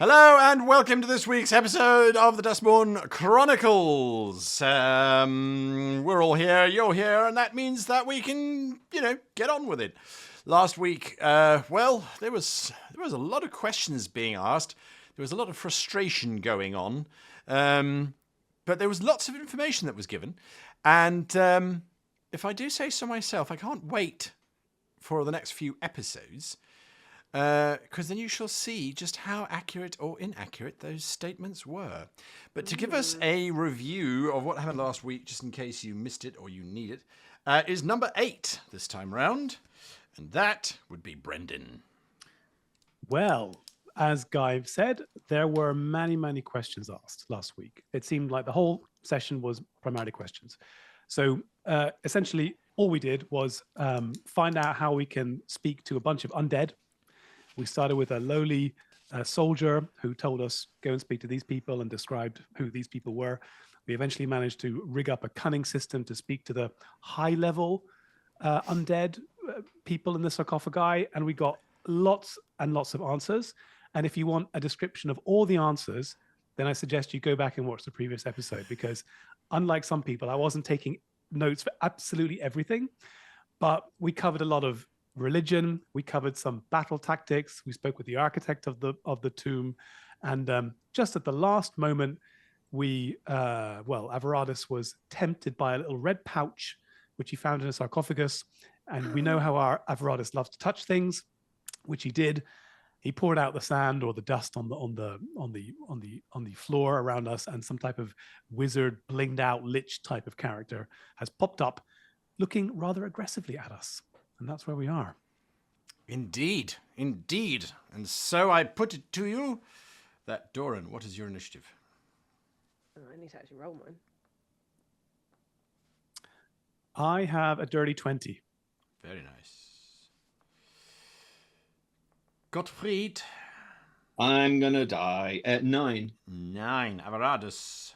Hello and welcome to this week's episode of the Duskmourn Chronicles. We're all here, you're here, and that means that we can, get on with it. Last week, there was a lot of questions being asked. There was a lot of frustration going on, but there was lots of information that was given. And if I do say so myself, I can't wait for the next few episodes. Because then you shall see just how accurate or inaccurate those statements were. But to give us a review of what happened last week, just in case you missed it or you need it, is number 8 this time round. And that would be Brendan. Well, as Guy said, there were many, many questions asked last week. It seemed like the whole session was primarily questions. So essentially, all we did was find out how we can speak to a bunch of undead. We started with a lowly soldier who told us, go and speak to these people, and described who these people were. We eventually managed to rig up a cunning system to speak to the high-level undead people in the sarcophagi, and we got lots and lots of answers. And if you want a description of all the answers, then I suggest you go back and watch the previous episode, because unlike some people, I wasn't taking notes for absolutely everything, but we covered a lot of religion, we covered some battle tactics, we spoke with the architect of the tomb, and just at the last moment, Avaradus was tempted by a little red pouch which he found in a sarcophagus, and we know how our Avaradus loves to touch things, which he did. He poured out the sand or the dust on the floor around us, and some type of wizard, blinged out lich type of character has popped up, looking rather aggressively at us. And that's where we are. Indeed. And so I put it to you that, Doran, what is your initiative? Oh, I need to actually roll mine. I have a dirty 20. Very nice. Gottfried. I'm gonna die at 9. 9. Avaradus.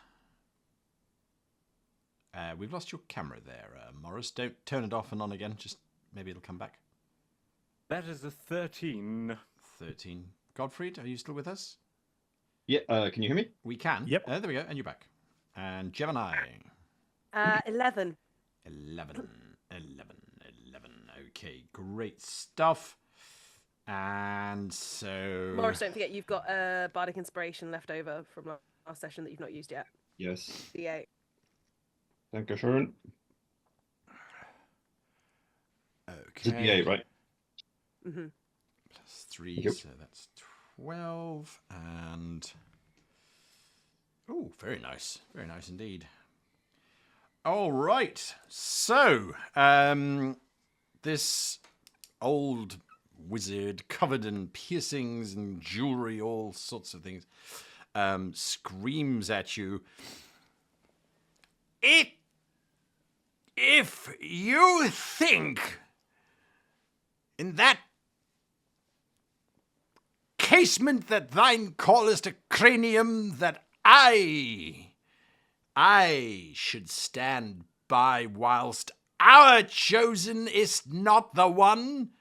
We've lost your camera there, Maurice. Don't turn it off and on again. Just maybe it'll come back. That is a 13. 13. Gottfried, are you still with us? Yeah, can you hear me? We can. Yep. There we go, and you're back. And Gemini. 11. 11. Okay, great stuff. And so... Maurice, don't forget you've got a bardic inspiration left over from last session that you've not used yet. Yes. D8. Thank you, Sharon. Okay. It's a D8, right? Mm-hmm. Plus 3, Yep. so that's 12. And... oh, very nice. Very nice indeed. All right. So, this old wizard covered in piercings and jewelry, all sorts of things, screams at you. If you think in that casement that thine callest a cranium that I should stand by whilst our chosen is not the one,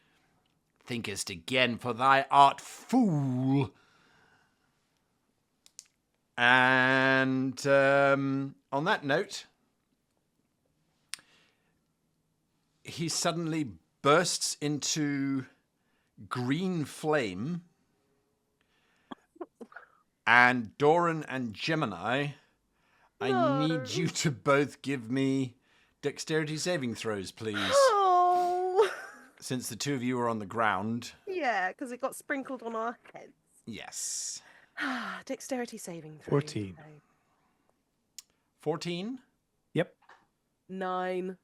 thinkest again, for thy art fool. And on that note, he suddenly bursts into green flame, and Doran and Gemini, I need you to both give me dexterity saving throws, please. Oh! Since the two of you are on the ground. Yeah, because it got sprinkled on our heads. Yes. Dexterity saving throw. 14. 14? Yep. 9.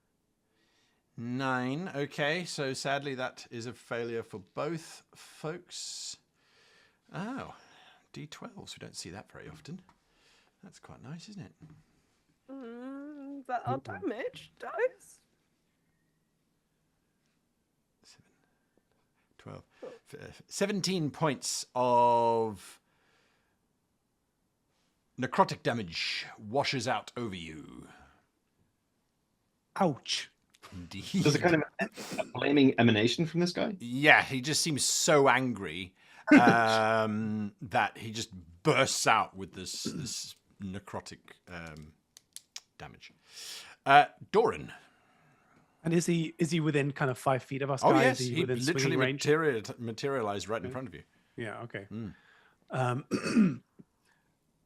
9. Okay, so sadly that is a failure for both folks. Oh, D12s. We don't see that very often. That's quite nice, isn't it? Is that our damage dice? 7, 12. 17 points of necrotic damage washes out over you. Ouch. Indeed. There's a kind of a flaming emanation from this guy. Yeah, he just seems so angry. that he just bursts out with this necrotic damage. Doran. And is he within kind of 5 feet of us, Oh, guys? yes. Is he He within literally swinging range? materialized right in front of you. Yeah, okay. Mm.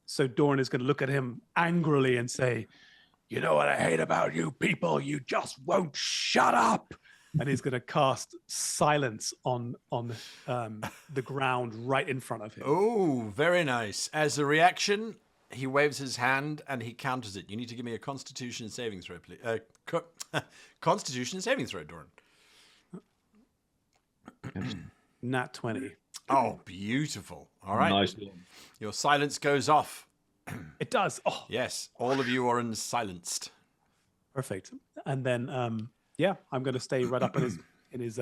So Doran is going to look at him angrily and say, "You know what I hate about you people? You just won't shut up." And he's going to cast silence on the ground right in front of him. Oh, very nice. As a reaction, he waves his hand and he counters it. You need to give me a Constitution saving throw, please. Constitution saving throw, Doran. Nat 20. Oh, beautiful. All right. Nice. Your silence goes off. It does. Oh, Yes, all of you are silenced. perfect. And then, I'm going to stay right up in his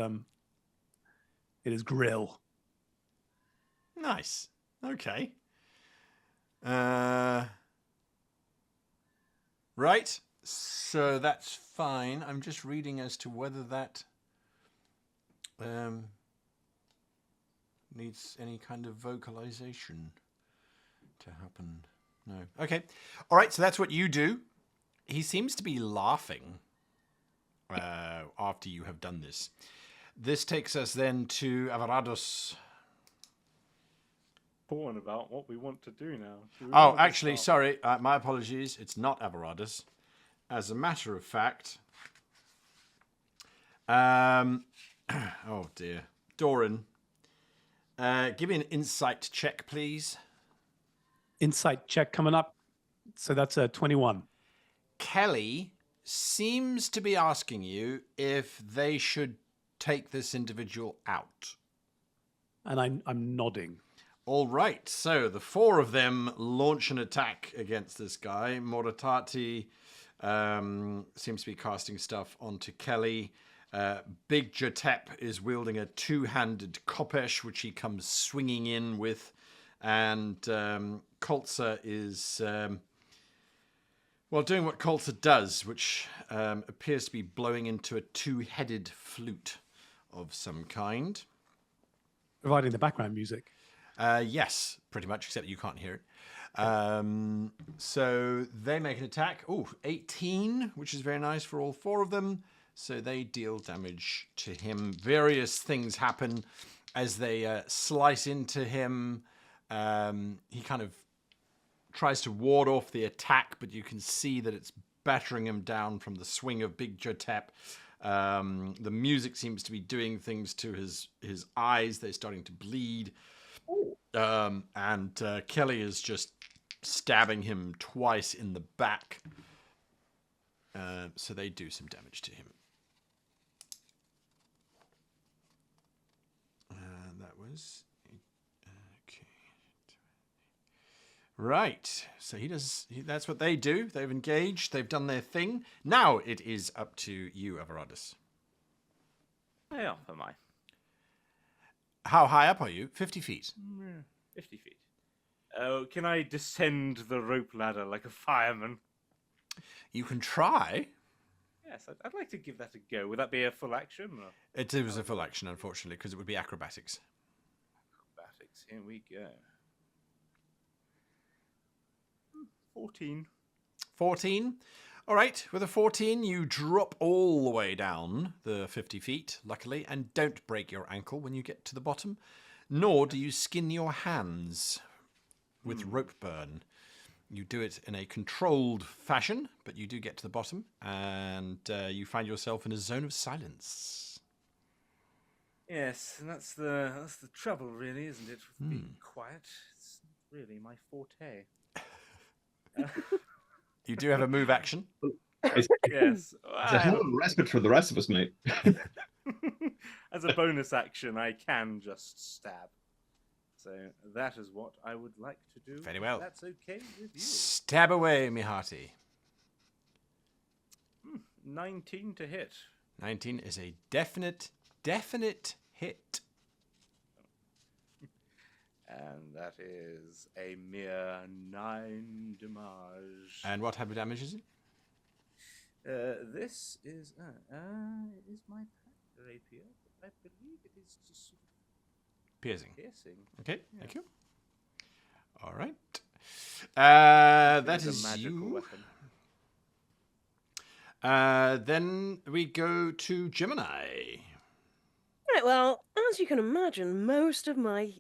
grill. Nice. Okay. Right. So that's fine. I'm just reading as to whether that needs any kind of vocalization to happen. No. Okay. All right. So that's what you do. He seems to be laughing after you have done this. This takes us then to Avarados. Born about what we want to do now. Do we Oh, want to actually, start? sorry. My apologies. It's not Avarados. As a matter of fact, oh dear, Doran, give me an insight check, please. Insight check coming up. So that's a 21. Kelly seems to be asking you if they should take this individual out. And I'm nodding. All right, so the four of them launch an attack against this guy. Moratati seems to be casting stuff onto Kelly. Big Jotep is wielding a two-handed kopesh, which he comes swinging in with. And Koltzer is, doing what Koltzer does, which appears to be blowing into a two-headed flute of some kind. Providing the background music. Yes, pretty much, except you can't hear it. So they make an attack. Oh, 18, which is very nice for all four of them. So they deal damage to him. Various things happen as they slice into him. He kind of tries to ward off the attack, but you can see that it's battering him down from the swing of Big Jotep. The music seems to be doing things to his eyes. They're starting to bleed. And Kelly is just stabbing him twice in the back. So they do some damage to him. That was... Okay. Right. So that's what they do. They've engaged. They've done their thing. Now it is up to you, Avarados. How up am I? How high up are you? 50 feet. 50 feet. Oh, can I descend the rope ladder like a fireman? You can try. Yes, I'd like to give that a go. Would that be a full action? Or? It was a full action, unfortunately, because it would be acrobatics. Acrobatics, here we go. 14. 14. All right, with a 14, you drop all the way down the 50 feet, luckily, and don't break your ankle when you get to the bottom, nor do you skin your hands with rope burn. You do it in a controlled fashion, but you do get to the bottom, and you find yourself in a zone of silence. Yes, and that's the trouble, really, isn't it? With being quiet. It's really my forte. You do have a move action. It's Yes. a hell of a respite for the rest of us, mate. As a bonus action, I can just stab. So that is what I would like to do. Very well. If that's okay with you. Stab away, me hearty. 19 to hit. 19 is a definite hit. And that is a mere 9 damage. And what type of damage is it? This is my rapier. But I believe it is just sort Piercing. Piercing. Okay, thank you. All right. That It's is a magical you. weapon. Then we go to Gemini. Right, well, as you can imagine, most of my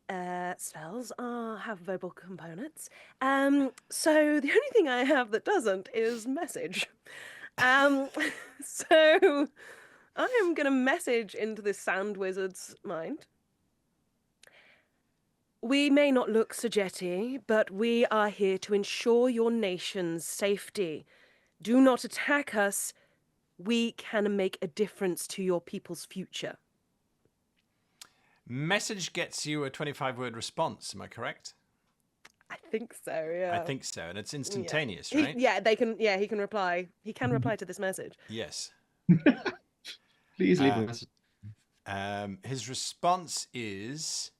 spells have verbal components. So the only thing I have that doesn't is message. So I am going to message into this sand wizard's mind. We may not look Sagetti, but we are here to ensure your nation's safety. Do not attack us. We can make a difference to your people's future. Message gets you a 25-word response. Am I correct? I think so, yeah. I think so, and it's instantaneous, Yeah. right? He can reply. He can reply to this message. Yes. Please leave a message. His response is,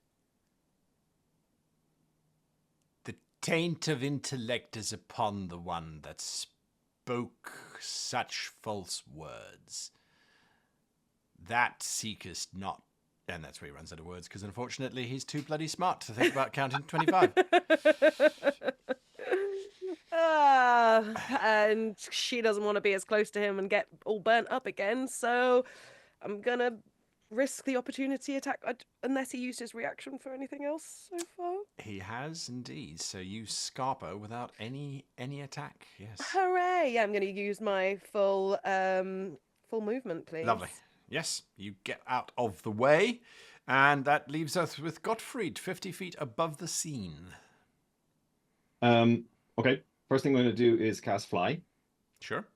the taint of intellect is upon the one that spoke such false words. That seekest not. And that's where he runs out of words, because unfortunately he's too bloody smart to think about counting 25. And she doesn't want to be as close to him and get all burnt up again, so I'm gonna risk the opportunity attack unless he used his reaction for anything else so far. He has indeed. So you Scarpa without any attack. Yes. Hooray! Yeah, I'm gonna use my full movement, please. Lovely. Yes, you get out of the way, and that leaves us with Gottfried, 50 feet above the scene. Okay. First thing I'm going to do is cast Fly. Sure.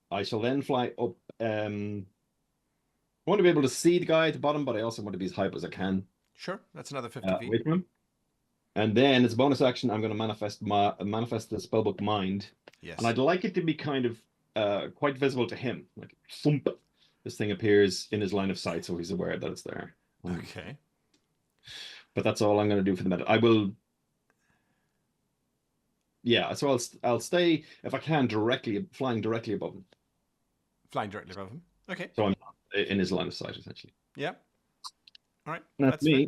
I shall then fly up. I want to be able to see the guy at the bottom, but I also want to be as high up as I can. Sure, that's another 50 feet. Away from him. And then, as a bonus action, I'm going to manifest the spellbook Mind. Yes. And I'd like it to be kind of quite visible to him. Like, thump. This thing appears in his line of sight, so he's aware that it's there. Okay. But that's all I'm going to do for the minute. I will. Yeah, so I'll stay, if I can, flying directly above him. Flying directly above him. Okay. So I'm in his line of sight, essentially. Yeah. All right. That's me.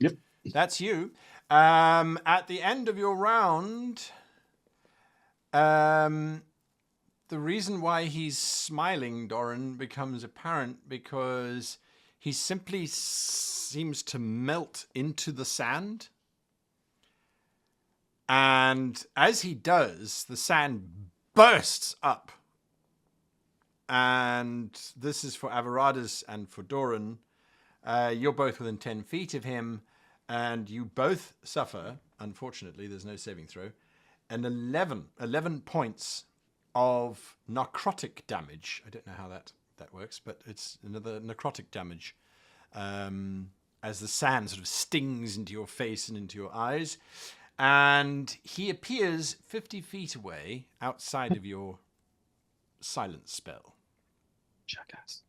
Fair. Yep. That's you. At the end of your round, the reason why he's smiling, Doran, becomes apparent because he simply seems to melt into the sand. And as he does, the sand bursts up. And this is for Avaradis and for Doran. You're both within 10 feet of him, and you both suffer, unfortunately, there's no saving throw, an 11 points of necrotic damage. I don't know how that works, but it's another necrotic damage. As the sand sort of stings into your face and into your eyes. And he appears 50 feet away outside of your silence spell. Jackass.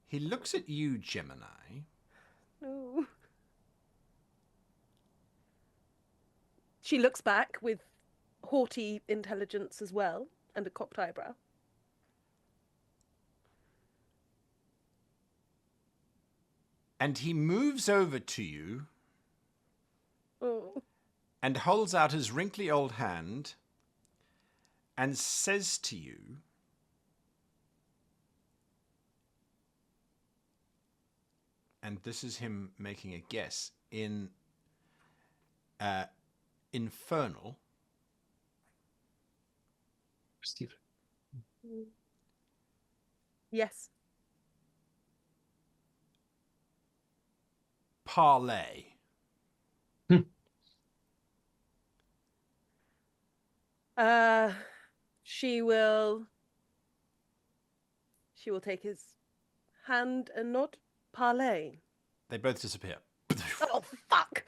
He looks at you, Gemini. No. She looks back with haughty intelligence as well, and a cocked eyebrow. And he moves over to you Oh. and holds out his wrinkly old hand and says to you, and this is him making a guess, in Infernal. Steve. Yes. Parlay. She will take his hand and nod. Parlay. They both disappear. Oh, fuck!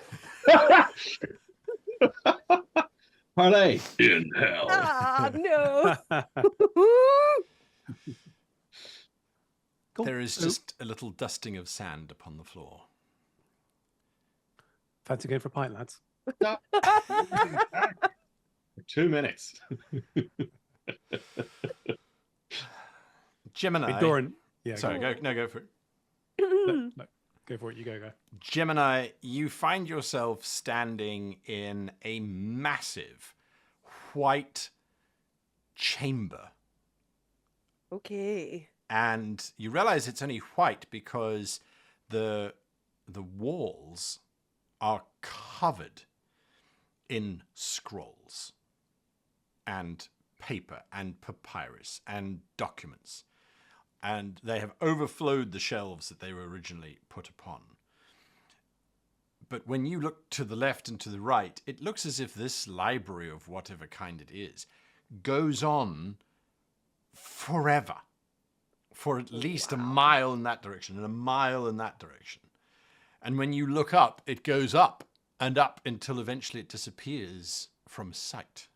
Parlay in hell. Ah, no! Cool. There is So, just a little dusting of sand upon the floor. fancy going for a pint, lads. For 2 minutes. Gemini. Doran. Yeah. Sorry, go for it. No, go for it. You go. Gemini, you find yourself standing in a massive white chamber. Okay. And you realize it's only white because the walls are covered in scrolls and paper and papyrus and documents. And they have overflowed the shelves that they were originally put upon. But when you look to the left and to the right, it looks as if this library of whatever kind it is goes on forever. For at least a mile in that direction and a mile in that direction. And when you look up, it goes up and up until eventually it disappears from sight.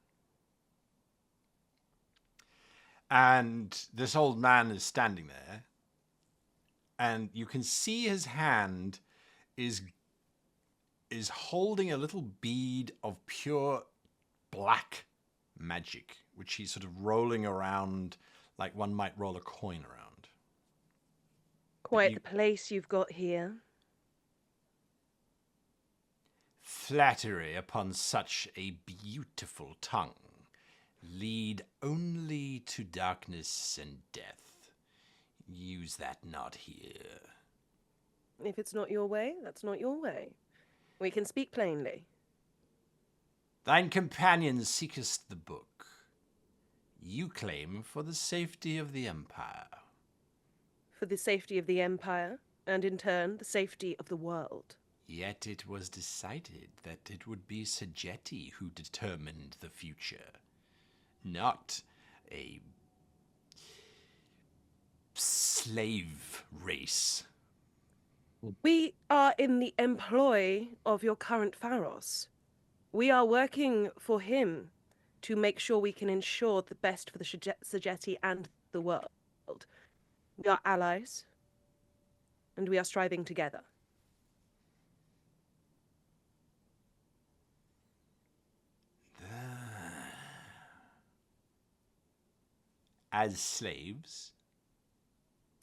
And this old man is standing there, and you can see his hand is holding a little bead of pure black magic, which he's sort of rolling around like one might roll a coin around. Quite the place you've got here. Flattery upon such a beautiful tongue lead only to darkness and death. Use that not here. If it's not your way, that's not your way. We can speak plainly. Thine companion seekest the book. You claim for the safety of the Empire. For the safety of the Empire, and in turn, the safety of the world. Yet it was decided that it would be Sagetti who determined the future, not a slave race. We are in the employ of your current Pharos. We are working for him to make sure we can ensure the best for the Sagetti and the world. We are allies, and we are striving together. As slaves?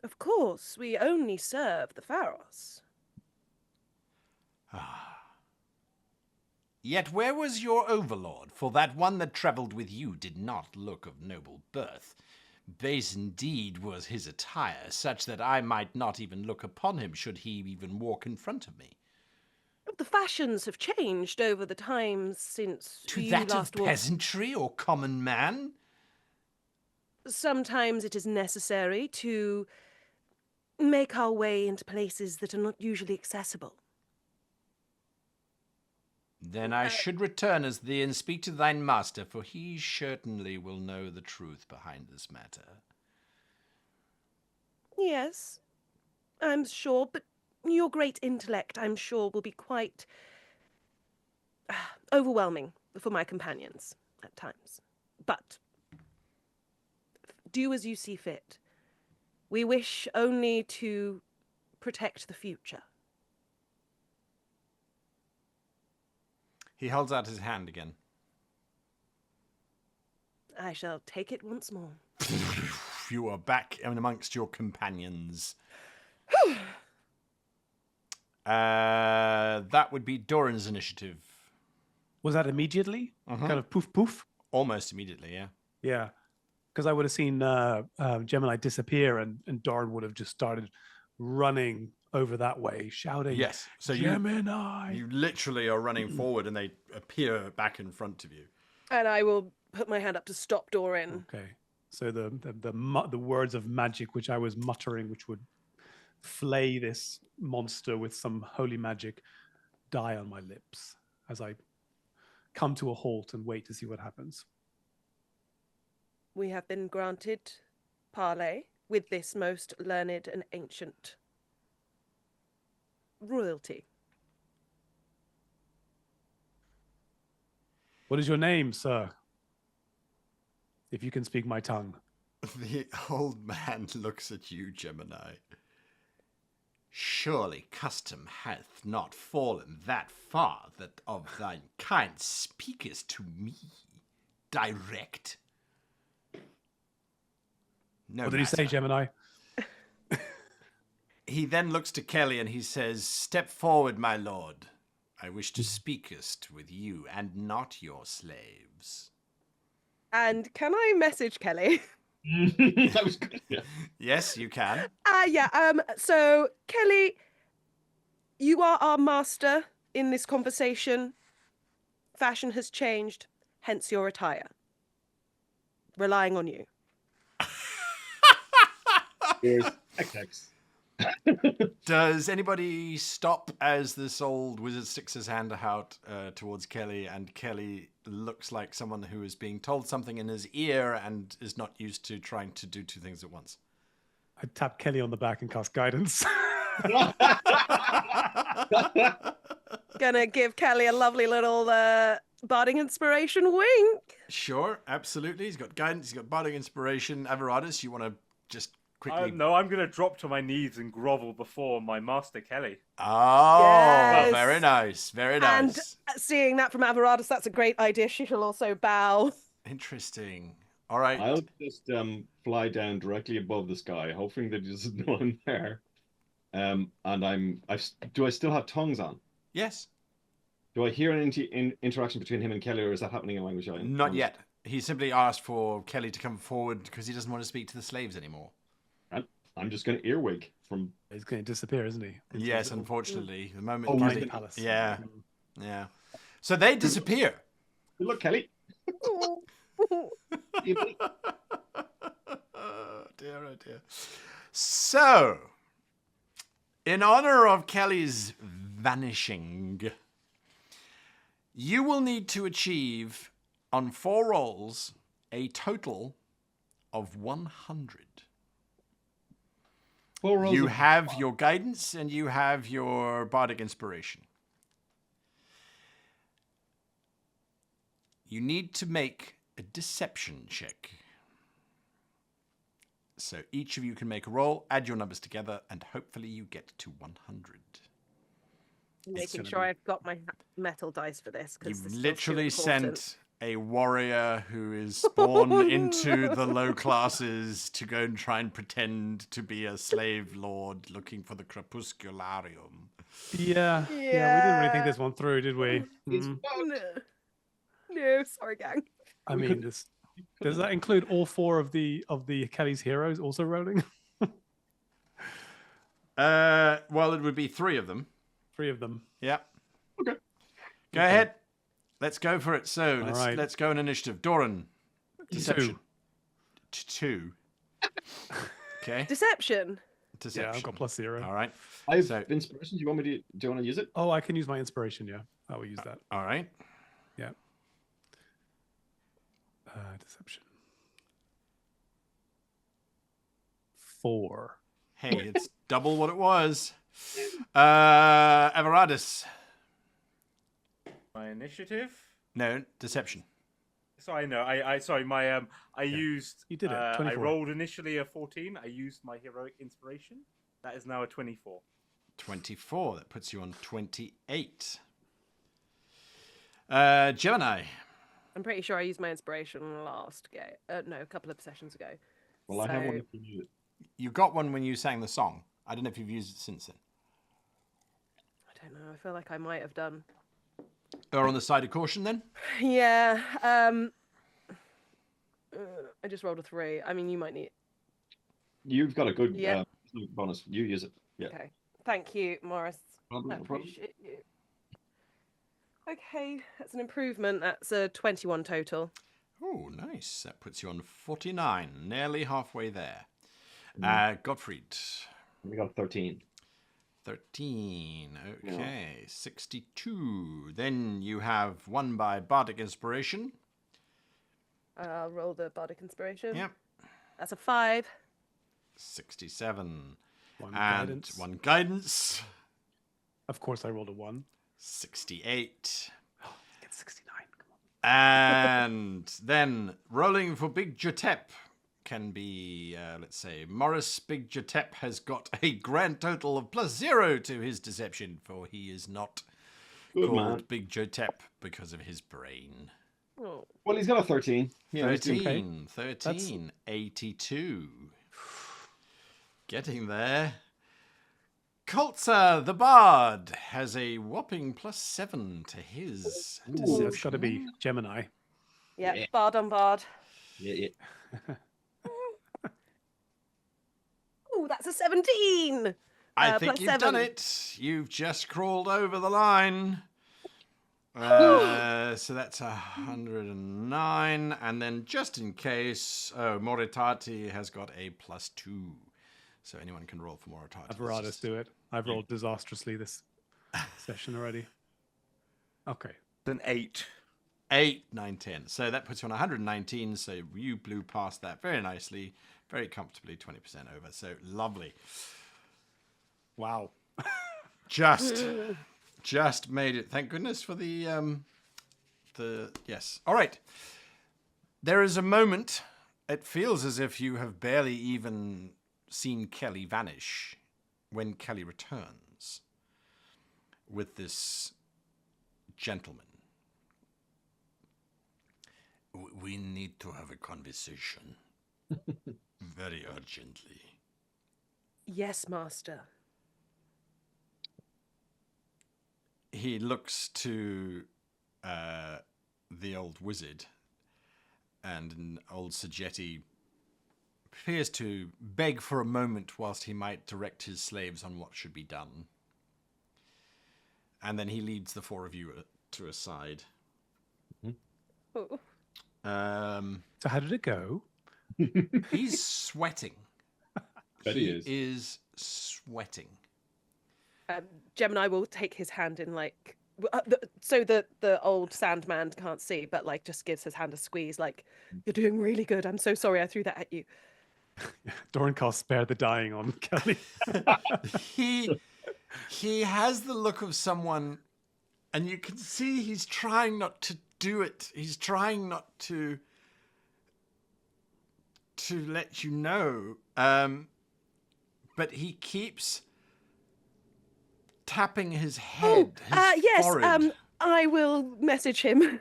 Of course, we only serve the Pharos. Yet where was your overlord? For that one that travelled with you did not look of noble birth. Base indeed was his attire, such that I might not even look upon him should he even walk in front of me. The fashions have changed over the times since To you that last of peasantry or common man? Sometimes it is necessary to make our way into places that are not usually accessible. Then I should return as thee and speak to thine master, for he certainly will know the truth behind this matter. Yes, I'm sure, but your great intellect, I'm sure, will be quite overwhelming for my companions at times. But do as you see fit. We wish only to protect the future. He holds out his hand again. I shall take it once more. You are back in amongst your companions. That would be Doran's initiative. Was that immediately? Kind of poof poof? Almost immediately, yeah. Yeah. Because I would have seen Gemini disappear and Doran would have just started running over that way, shouting, Yes. So Gemini! you literally are running forward and they appear back in front of you. And I will put my hand up to stop Doran. Okay. So the words of magic which I was muttering, which would flay this monster with some holy magic, die on my lips as I come to a halt and wait to see what happens. We have been granted parley with this most learned and ancient royalty. What is your name, sir? If you can speak my tongue. The old man looks at you, Gemini. Surely custom hath not fallen that far that of thine kind speakest to me direct. No What did he say, matter. Gemini? He then looks to Kelly and he says, "Step forward, my lord. I wish to speakest with you and not your slaves." And can I message Kelly? That was good. Yeah. Yes, you can. Yeah. So Kelly, you are our master in this conversation. Fashion has changed, hence your attire. Relying on you. Here's XX. Does anybody stop as this old wizard sticks his hand out towards Kelly, and Kelly looks like someone who is being told something in his ear and is not used to trying to do two things at once? I tap Kelly on the back and cast guidance. Gonna give Kelly a lovely little bardic inspiration wink. Sure, absolutely. He's got guidance, he's got bardic inspiration. Averatus, you want to just quickly... No, I'm going to drop to my knees and grovel before my master Kelly. Oh, Yes. very nice, very And nice. seeing that from Averatus, that's a great idea. She shall also bow. Interesting. All right. I'll just fly down directly above this guy, hoping that he doesn't know I'm there. And do I still have tongues on? Yes. Do I hear an interaction between him and Kelly, or is that happening in language? Not yet. He simply asked for Kelly to come forward because he doesn't want to speak to the slaves anymore. I'm just going to earwig from. He's going to disappear, isn't he? Into Yes, his little unfortunately. The moment... Oh, tiny really? palace. Yeah. Yeah. So they disappear. Good luck, Kelly. Oh dear, oh dear. So, in honor of Kelly's vanishing, you will need to achieve, on 4 rolls, a total of 100. 4 rolls You of- have your guidance and you have your bardic inspiration. You need to make a deception check. So each of you can make a roll, add your numbers together, and hopefully you get to 100. Making gonna sure be- I've got my metal dice for this. 'Cause You've this feels too literally important. sent a warrior who is born into the low classes to go and try and pretend to be a slave lord looking for the crepuscularium. Yeah. Yeah, we didn't really think this one through, did we? It's Mm. No. No, sorry, gang. I We mean, could- does that include all 4 of the Kelly's heroes also rolling? Well, it would be 3 of them. 3 of them. Yeah. Okay. Go ahead. Let's go for it. So right. let's go in initiative. Doran, deception. 2. Okay. Deception. Deception. Yeah, I've got +0. All right. I have So- inspiration. Do you want to use it? Oh, I can use my inspiration. Yeah, I will use that. All right. Yeah. Deception. 4. Hey, it's double what it was. Everardus. My initiative? No, deception. So I know. I sorry. My I used. You did it, I 24. rolled initially a 14. I used my heroic inspiration. That is now a 24. 24. That puts you on 28. Gemini. I'm pretty sure I used my inspiration last go. No, a couple of sessions ago. Well, I have one. So- If you use it. You got one when you sang the song. I don't know if you've used it since then. I don't know. I feel like I might have done. Or on the side of caution then? Yeah. I just rolled a 3. I mean, you might need. You've got a good Yeah. bonus. You use it. Yeah. Okay. Thank you, Maurice. Problem, I no problem. appreciate you. Okay, that's an improvement. That's a 21 total. Oh, nice. That puts you on 49. Nearly halfway there. Gottfried. We got 13. 13. Okay. 62. Then you have one by bardic inspiration. I'll roll the bardic inspiration. Yep. That's a 5. 67. One and guidance. one guidance. Of course, I rolled a 1. 68. Get 69. Come on. And then rolling for Big Jotep can be, let's say, Maurice Big Jotep has got a grand total of +0 to his deception, for he is not Good called man. Big Jotep because of his brain. Oh. Well, he's got a 13. Yeah, he's doing 13, 82. Getting there. Coltzer, the bard, has a whopping +7 to his That's deception. got to be Gemini. Yeah, Yeah. bard on bard. Yeah. Ooh, that's a 17. I think plus you've done 7. it. You've just crawled over the line. So that's 109. And then just in case, Moritati has got a +2. So anyone can roll for Moritati. I've rather us do it. I've rolled disastrously this session already. Okay. An 8. 8, 9, 10. So that puts you on 119. So you blew past that very nicely, very comfortably, 20% over. So lovely. Wow. Just made it. Thank goodness for the yes. All right. There is a moment. It feels as if you have barely even seen Kelly vanish when Kelly returns with this gentleman. We need to have a conversation very urgently. Yes, master. He looks to the old wizard, and old Sagetti appears to beg for a moment whilst he might direct his slaves on what should be done. And then he leads the four of you to a side. Oh. So how did it go? He's sweating. Bet he is. Is sweating. Gemini will take his hand in so the old Sandman can't see, but just gives his hand a squeeze. You're doing really good. I'm so sorry I threw that at you. Doran can't spare the dying on Kelly. He has the look of someone, and you can see he's trying not to do it. He's trying not to let you know, but he keeps tapping his head. Yes. Forehead. I will message him.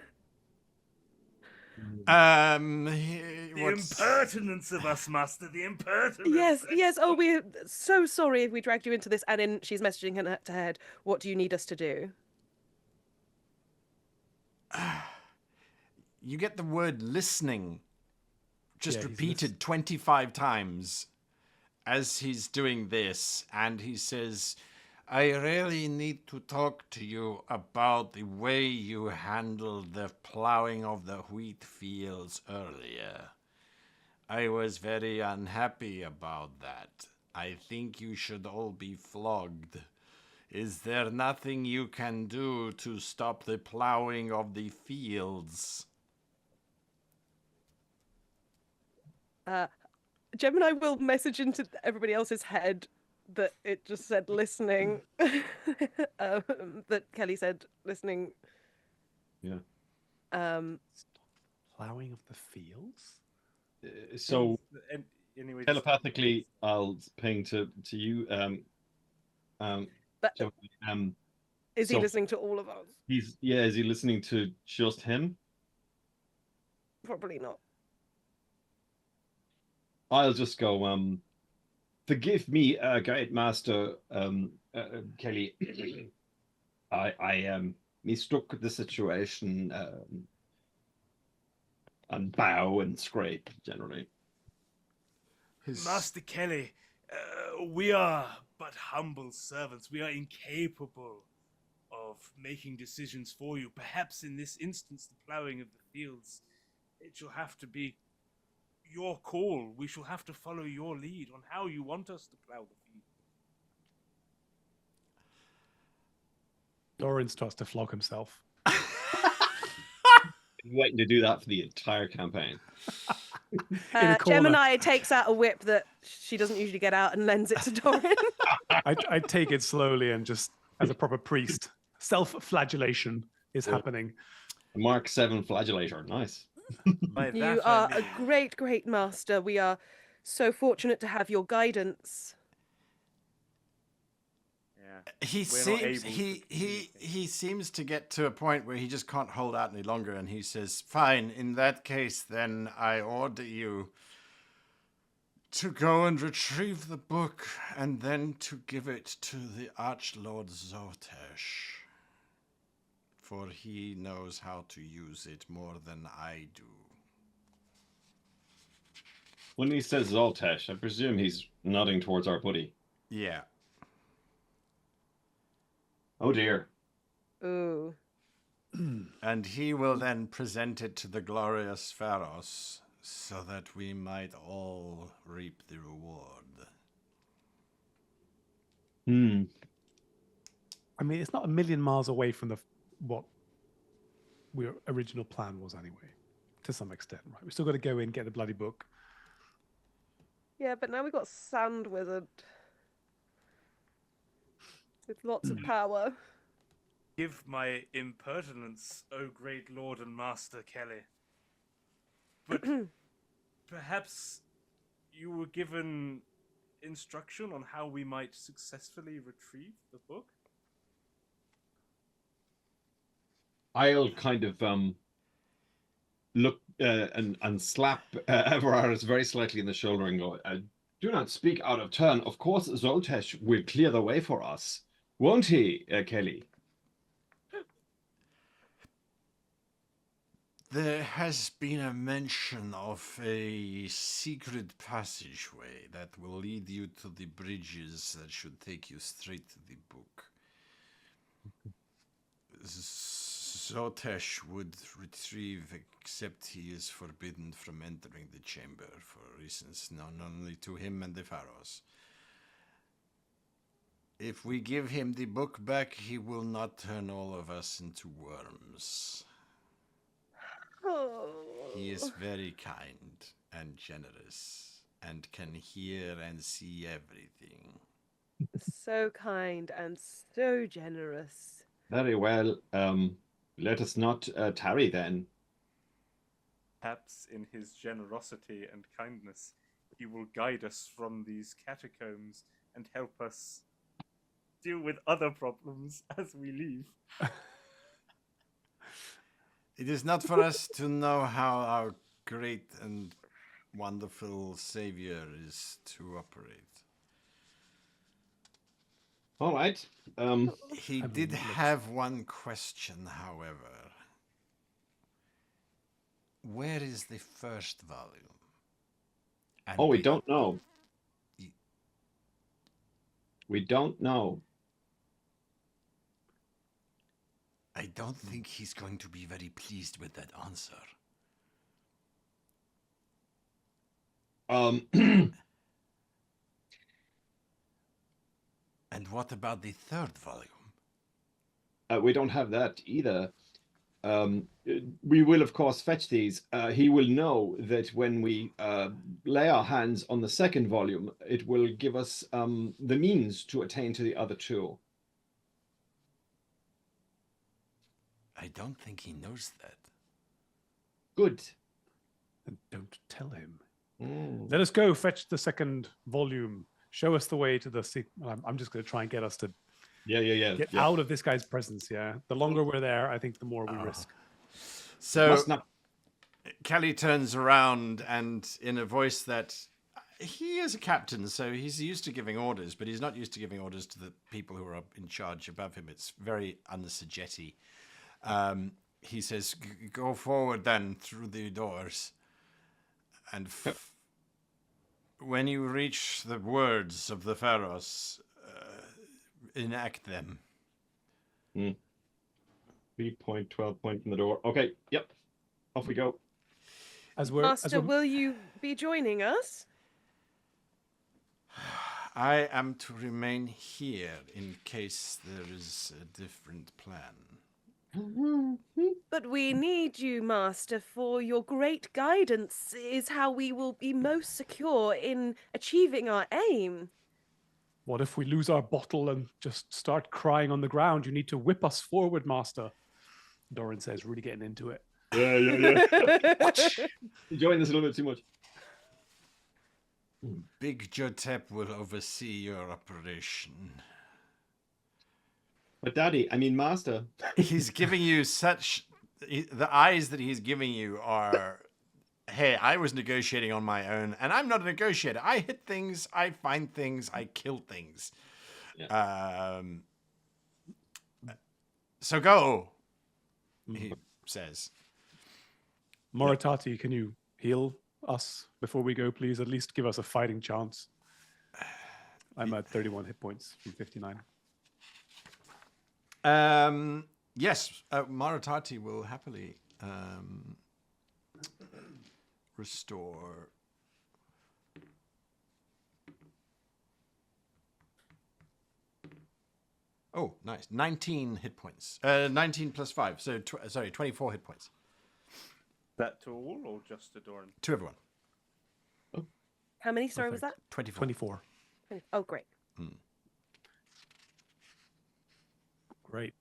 The impertinence of us, master. The impertinence. Yes. Oh, we're so sorry if we dragged you into this. And then she's messaging her to head. What do you need us to do? You get the word listening just Yeah, repeated 25 times as he's doing this, and he says, I really need to talk to you about the way you handled the plowing of the wheat fields earlier. I was very unhappy about that. I think you should all be flogged. Is there nothing you can do to stop the plowing of the fields? Gemini will message into everybody else's head that it just said listening. That Kelly said listening. Yeah. Plowing of the fields? So Anyway, telepathically, I'll ping to you. But So, is he so- listening to all of us? is he listening to just him? Probably not. I'll just go, forgive me, Guide Master Kelly. I mistook the situation and bow and scrape generally. Master Kelly, we are but humble servants. We are incapable of making decisions for you. Perhaps in this instance, the ploughing of the fields, it shall have to be your call. We shall have to follow your lead on how you want us to plough the field. Doran starts to flog himself. Been waiting to do that for the entire campaign. In a corner. Gemini takes out a whip that she doesn't usually get out and lends it to Doran. I take it slowly and just as a proper priest. Self-flagellation is happening. Mark 7 flagellator. Nice. By You that I are a mean- great, great master. We are so fortunate to have your guidance. Yeah. He We're not seems able to he seems to get to a point where he just can't hold out any longer, and he says, "Fine. In that case, then I order you to go and retrieve the book, and then to give it to the Archlord Zotesh. For he knows how to use it more than I do. When he says Zoltesh, I presume he's nodding towards our buddy. Yeah. Oh dear. Ooh. And he will then present it to the glorious Pharos, so that we might all reap the reward. I mean, it's not a million miles away from what our original plan was anyway, to some extent, right? We still got to go in, get the bloody book. Yeah, but now we've got Sand Wizard. With lots of power. Give my impertinence, O great lord and master Kelly. But perhaps you were given instruction on how we might successfully retrieve the book? I'll kind of look and slap Everardus very slightly in the shoulder and go, do not speak out of turn. Of course, Zoltesh will clear the way for us. Won't he, Kelly? There has been a mention of a secret passageway that will lead you to the bridges that should take you straight to the book. Zotesh would retrieve, except he is forbidden from entering the chamber for reasons known only to him and the Pharos. If we give him the book back, he will not turn all of us into worms. Oh. He is very kind and generous and can hear and see everything. So kind and so generous. Very well. Let us not tarry then. Perhaps in his generosity and kindness, he will guide us from these catacombs and help us deal with other problems as we leave. It is not for us to know how our great and wonderful Savior is to operate. All right. He did have one question, however. Where is the first volume? And We don't know. We don't know. I don't think he's going to be very pleased with that answer. And what about the third volume? We don't have that either. We will, of course, fetch these. He will know that when we lay our hands on the second volume, it will give us the means to attain to the other two. I don't think he knows that. Good. And don't tell him. Let us go fetch the second volume. Show us the way to the... I'm just going to try and get us to get out of this guy's presence, yeah? The longer we're there, I think the more we risk. So Kelly turns around and in a voice that... He is a captain, so he's used to giving orders, but he's not used to giving orders to the people who are up in charge above him. It's very un-Sagetti. He says, go forward then through the doors. And when you reach the words of the Pharos, enact them. 3-point, 12-point from the door. Okay, yep. Off we go. Master, will you be joining us? I am to remain here in case there is a different plan. But we need you, Master, for your great guidance is how we will be most secure in achieving our aim. What if we lose our bottle and just start crying on the ground? You need to whip us forward, Master. Doran says, really getting into it. Yeah. Enjoying this a little bit too much. Big Jotep will oversee your operation. But Daddy, I mean Master. He's giving you the eyes that he's giving you are hey, I was negotiating on my own, and I'm not a negotiator. I hit things, I find things, I kill things. Yeah. So go, he says. Moritati, can you heal us before we go, please? At least give us a fighting chance. I'm at 31 hit points from 59. Yes, Maritati will happily restore. Oh, nice. 19 hit points. 19 plus 5. So, 24 hit points. That to all or just to Doran? To everyone. How many? Sorry, was that? 24. 24. Oh, great. Great.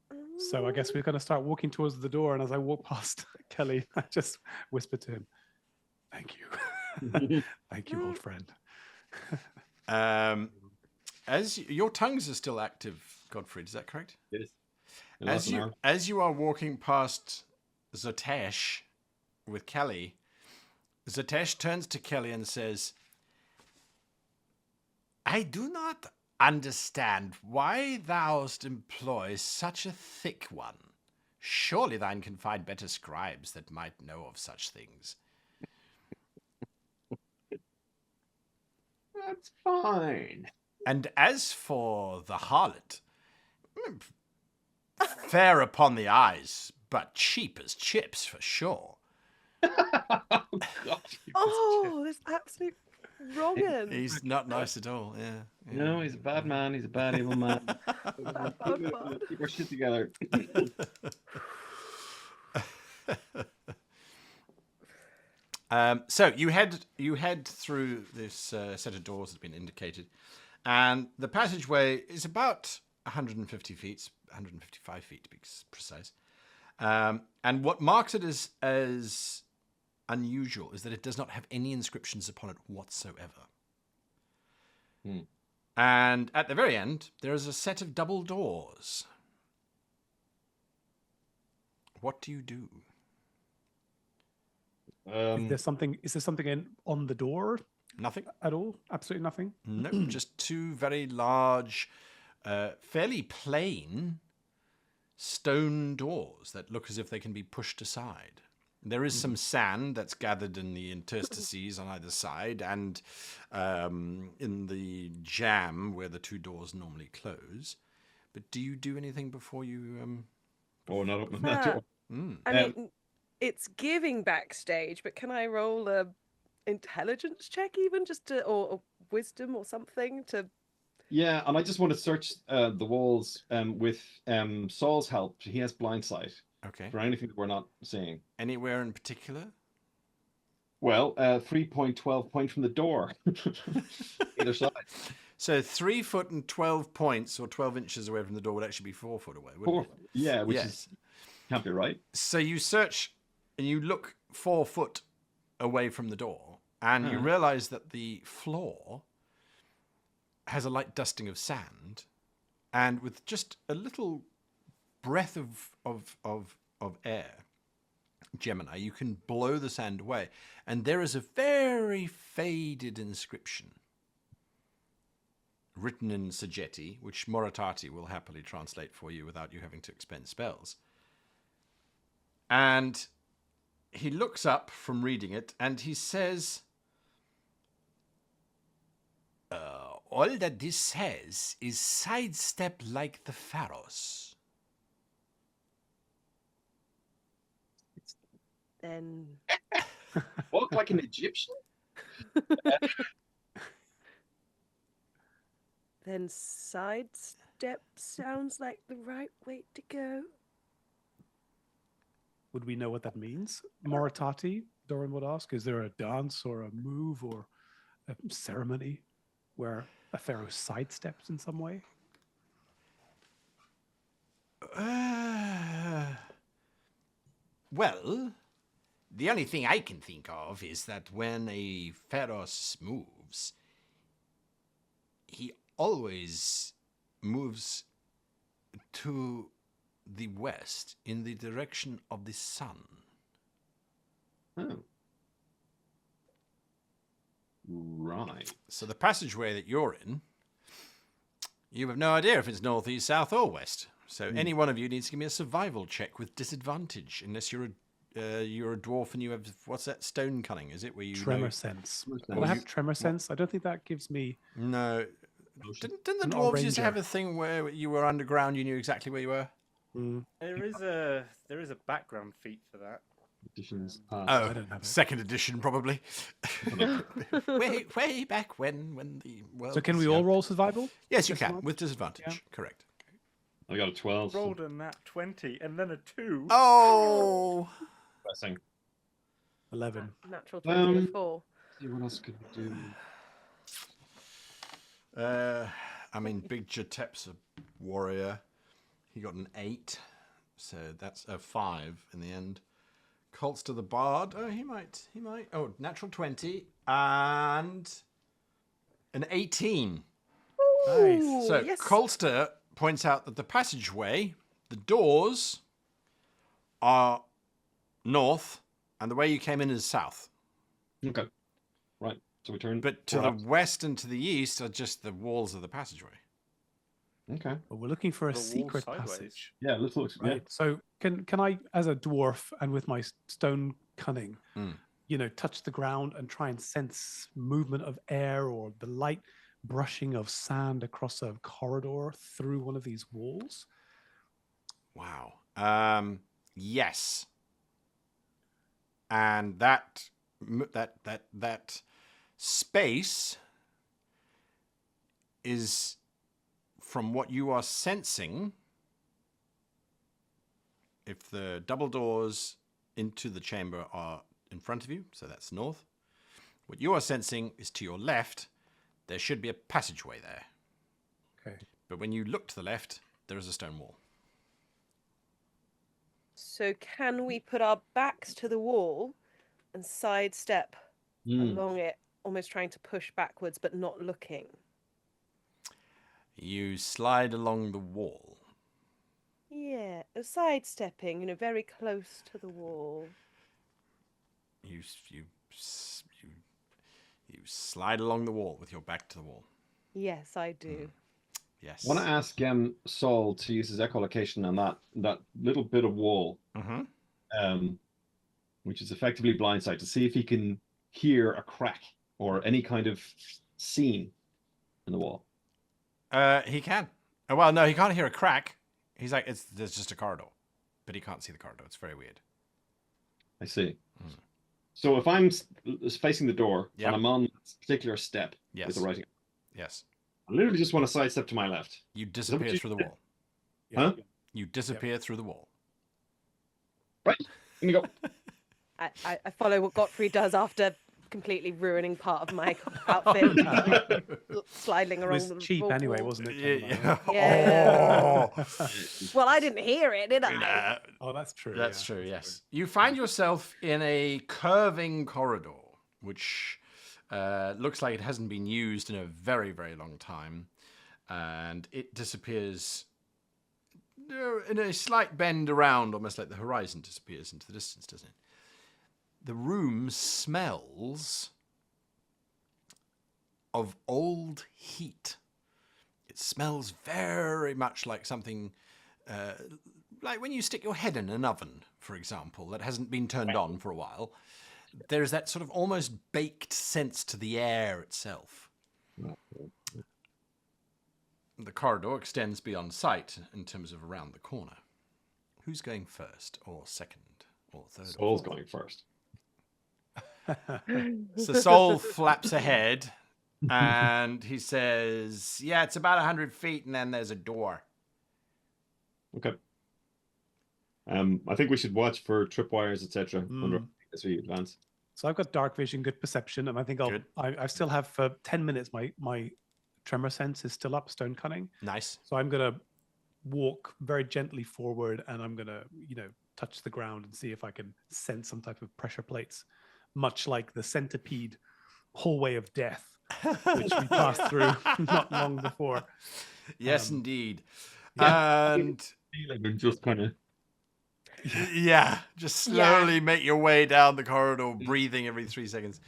So I guess we're going to start walking towards the door. And as I walk past Kelly, I just whisper to him, "Thank you. Thank you, old friend." As your tongues are still active, Gottfried, is that correct? Yes. As you are walking past Zatesh with Kelly, Zatesh turns to Kelly and says, "I do not understand why thou'st employ such a thick one. Surely thine can find better scribes that might know of such things." That's fine. And as for the harlot, fair upon the eyes, but cheap as chips for sure. Oh, God. Oh, that's absolute wrong. He's not nice at all. Yeah. No, he's a bad man. He's a bad evil man. Oh, God. Keep our shit together. So you head through this set of doors that's been indicated, and the passageway is about 150 feet, 155 feet to be precise. And what marks it as unusual is that it does not have any inscriptions upon it whatsoever. And at the very end, there is a set of double doors. What do you do? Is there something on the door Nothing? at all? Absolutely nothing. No, just two very large, fairly plain stone doors that look as if they can be pushed aside. There is some sand that's gathered in the interstices on either side, and in the jamb where the two doors normally close. But do you do anything before you? Oh, not open that door. I mean, it's giving backstage, but can I roll a intelligence check even just to, or wisdom or something to? Yeah, and I just want to search the walls with Saul's help. He has blind sight Okay. for anything that we're not seeing. Anywhere in particular? Well, 3.12 point from the door, either side. So 3 foot and 12 points, or 12 inches away from the door, would actually be 4 foot away, wouldn't it? Yeah, which Yes. is can't be right. So you search and you look 4 foot away from the door, and you realize that the floor has a light dusting of sand, and with just a little breath of air, Gemini, you can blow the sand away, and there is a very faded inscription written in Sajeti, which Moritati will happily translate for you without you having to expend spells. And he looks up from reading it, and he says, all that this says is sidestep like the pharaohs. Then Walk like an Egyptian? then sidestep sounds like the right way to go. Would we know what that means? Moritati, Doran would ask. Is there a dance or a move or a ceremony where a pharaoh sidesteps in some way? Well, the only thing I can think of is that when a pharaoh moves, he always moves to the west in the direction of the sun. Oh. Right. So the passageway that you're in, you have no idea if it's north, east, south, or west. So any one of you needs to give me a survival check with disadvantage, unless you're a dwarf and you have, what's that, stone cunning, is it? Where you Tremor sense. Well, Will I have tremor sense? I don't think that gives me. No. Didn't the I'm not a dwarves used to have ranger. a thing where you were underground, you knew exactly where you were? There is a background feat for that. Editions Oh, I don't have it. second edition probably. way back when the world. So can was we all young. roll survival? Yes, you Just can one? with disadvantage. Yeah. Correct. I got a 12. Rolled a nat 20 and then a 2. Oh, Pressing. 11. Natural 20 and a Um, 4. See what else could we do? I mean, Big Jatep's a warrior. He got an 8, so that's a 5 in the end. Colster the Bard. Oh, he might. Oh, natural 20 and an 18. Nice. So yes. Colster points out that the passageway, the doors, are north, and the way you came in is south. Okay. Right. So we turn. But to perhaps- the west and to the east are just the walls of the passageway. Okay. But we're looking for a The wall secret sideways. passage. Yeah, let's look. Right. Yeah. So can I, as a dwarf and with my stone cunning, Mm. touch the ground and try and sense movement of air or the light brushing of sand across a corridor through one of these walls? Wow. Yes. And that space is, from what you are sensing, if the double doors into the chamber are in front of you, so that's north, what you are sensing is to your left, there should be a passageway there. Okay. But when you look to the left, there is a stone wall. So can we put our backs to the wall and sidestep along it, almost trying to push backwards but not looking? You slide along the wall. Yeah, sidestepping, very close to the wall. You slide along the wall with your back to the wall. Yes, I do. Yes. I want to ask Saul to use his echolocation on that little bit of wall, which is effectively blindside, to see if he can hear a crack or any kind of seam in the wall. He can. Oh, well, no, he can't hear a crack. He's like, there's just a corridor, but he can't see the corridor. It's very weird. I see. So if I'm facing the door Yep. and I'm on this particular step Yes. with the writing, Yes. I literally just want to sidestep to my left. You disappear you through the wall. Huh? You disappear through the wall. Right. Let me go. I follow what Gottfried does after completely ruining part of my outfit, sliding It around was the cheap wall. anyway, wasn't it? Yeah. Yeah. Oh. Well, I didn't hear it, did I? Oh, that's true. That's yeah, true, that's yes. You find yourself in a curving corridor, which looks like it hasn't been used in a very, very long time. And it disappears in a slight bend around, almost like the horizon disappears into the distance, doesn't it? The room smells of old heat. It smells very much like something, like when you stick your head in an oven, for example, that hasn't been turned on for a while. There's that sort of almost baked sense to the air itself. The corridor extends beyond sight in terms of around the corner. Who's going first, or second, or third? Saul's going first. So Sol flaps ahead, and he says, "Yeah, it's about 100 feet, and then there's a door." Okay. I think we should watch for tripwires, etc. As we advance. So I've got dark vision, good perception, and I think Good. I still have for 10 minutes. My tremor sense is still up, stone cunning. Nice. So I'm gonna walk very gently forward, and I'm gonna touch the ground and see if I can sense some type of pressure plates, much like the centipede hallway of death, which we passed through not long before. Yes, indeed. Yeah. And And just kind of. yeah, just slowly make your way down the corridor, breathing every 3 seconds.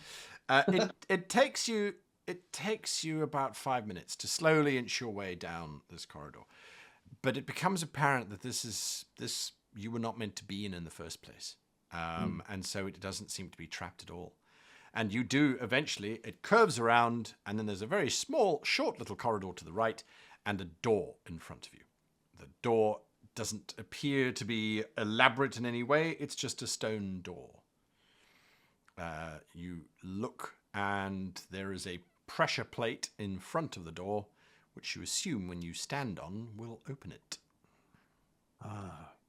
It takes you about 5 minutes to slowly inch your way down this corridor, but it becomes apparent that this you were not meant to be in the first place, and so it doesn't seem to be trapped at all. And you do eventually. It curves around, and then there's a very small, short little corridor to the right, and a door in front of you. The door doesn't appear to be elaborate in any way. It's just a stone door. You look, and there is a pressure plate in front of the door, which you assume when you stand on will open it.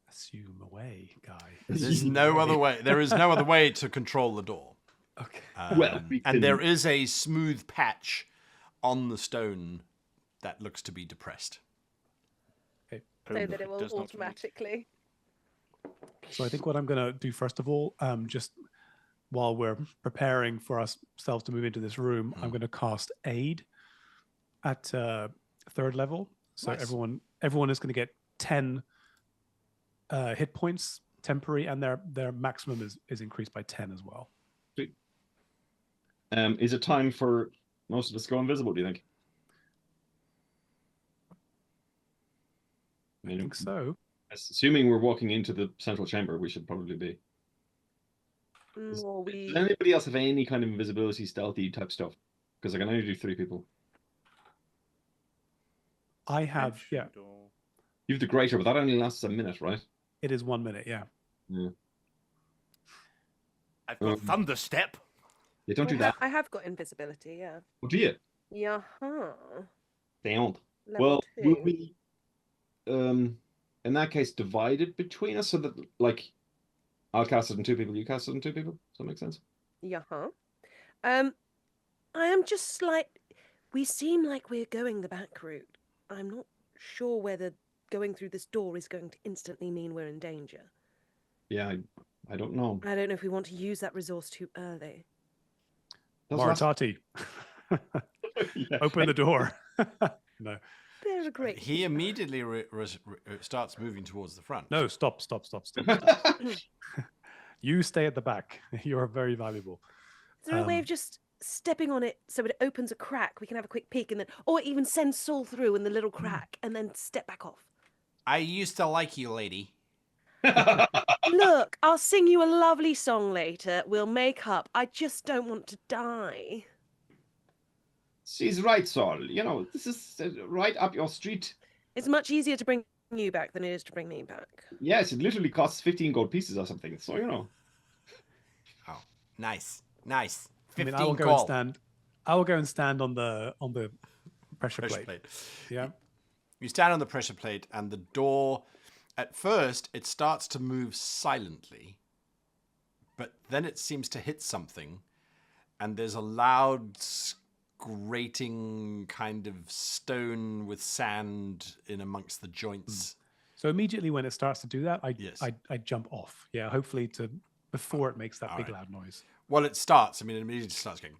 Assume away, guy. There's no other way. There is no other way to control the door. Okay. And there is a smooth patch on the stone that looks to be depressed. Okay. So that it will Does not automatically. So I think what I'm going to do first of all, just while we're preparing for ourselves to move into this room, I'm going to cast Aid at 3rd level. So Nice. everyone is going to get 10 hit points temporary, and their maximum is increased by 10 as well. Is it time for most of us to go invisible, do you think? I think so. Assuming we're walking into the central chamber, we should probably be. Or we. Does anybody else have any kind of invisibility, stealthy type stuff? Because I can only do 3 people. I have, yeah. You have the greater, but that only lasts a minute, right? It is 1 minute, yeah. I've got Thunderstep. You don't do that. I have got invisibility, yeah. Oh, do you? Yeah. Don't. Level Well, 2. will we, in that case, divide it between us so that, like, I'll cast it on 2 people, you cast it on 2 people? Does that make sense? Yeah. I am just we seem like we're going the back route. I'm not sure whether going through this door is going to instantly mean we're in danger. Yeah, I don't know. I don't know if we want to use that resource too early. Maritati, Yeah. open the door. No. They're a great. He immediately starts moving towards the front. No, stop. You stay at the back. You're very valuable. Is there a way of just stepping on it so it opens a crack? We can have a quick peek, and then, or even send Saul through in the little crack, and then step back off. I used to like you, lady. Look, I'll sing you a lovely song later. We'll make up. I just don't want to die. She's right, Saul. You know, this is right up your street. It's much easier to bring you back than it is to bring me back. Yes, it literally costs 15 gold pieces or something. So, you know. Oh, nice. 15 I will go gold. and stand. I will go and stand on the pressure plate. Yeah. You stand on the pressure plate, and the door, at first, it starts to move silently, but then it seems to hit something, and there's a loud grating kind of stone with sand in amongst the joints. So immediately when it starts to do that, Yes. I jump off. Yeah, hopefully before it makes that All big right. loud noise. Well, it starts. I mean, it immediately starts going,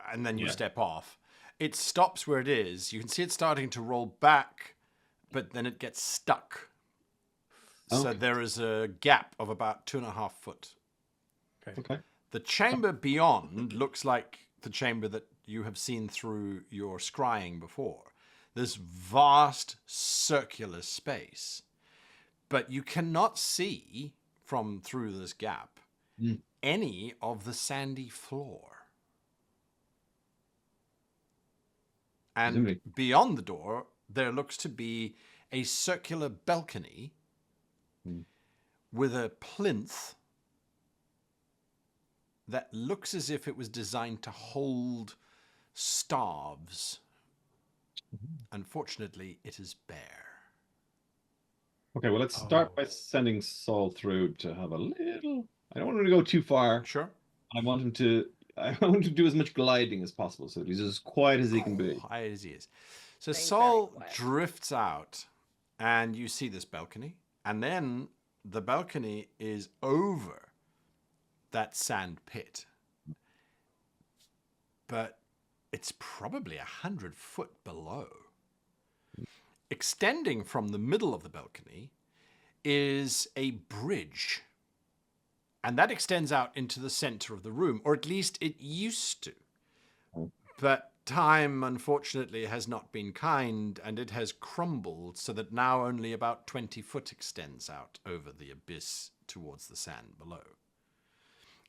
and then you Yeah. step off. It stops where it is. You can see it starting to roll back, but then it gets stuck. So Okay. there is a gap of about 2.5 foot. Okay. The chamber beyond looks like the chamber that you have seen through your scrying before. This vast circular space, but you cannot see from through this gap any of the sandy floor. And Presumably. beyond the door, there looks to be a circular balcony with a plinth that looks as if it was designed to hold staves. Unfortunately, it is bare. Okay, well, let's start by sending Saul through to have a little... I don't want him to go too far. Sure. I want him to do as much gliding as possible, so he's as quiet as he can be. Quiet as he is. So Being very Saul quiet. drifts out, and you see this balcony, and then the balcony is over that sand pit. But it's probably 100 foot below. Extending from the middle of the balcony is a bridge. And that extends out into the center of the room, or at least it used to. But time, unfortunately, has not been kind, and it has crumbled so that now only about 20 foot extends out over the abyss towards the sand below.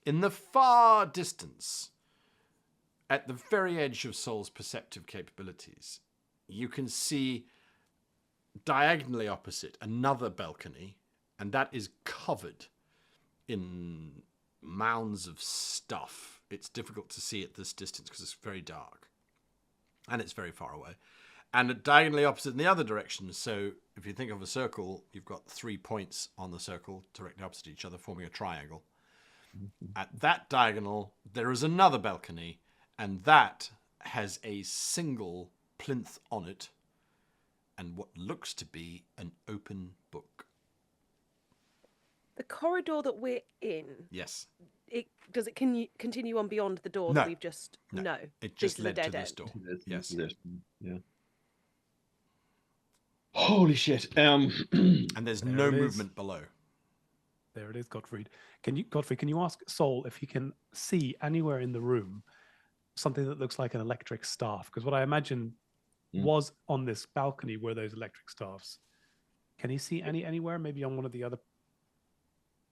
In the far distance, at the very edge of Sol's perceptive capabilities, you can see diagonally opposite another balcony, and that is covered in mounds of stuff. It's difficult to see at this distance because it's very dark and it's very far away. And diagonally opposite in the other direction, so if you think of a circle, you've got 3 points on the circle directly opposite each other, forming a triangle. At that diagonal, there is another balcony, and that has a single plinth on it and what looks to be an open book. The corridor that we're in, Yes. does it continue on beyond the door No. that we've just... No. It just This is a led to dead this end. door. This Yes. is it. Yeah. Holy shit. And there's There no it is. movement below. There it is, Gottfried. Gottfried, can you ask Sol if he can see anywhere in the room something that looks like an electric staff? Because what I imagine was on this balcony were those electric staffs. Can he see anywhere? Maybe on one of the other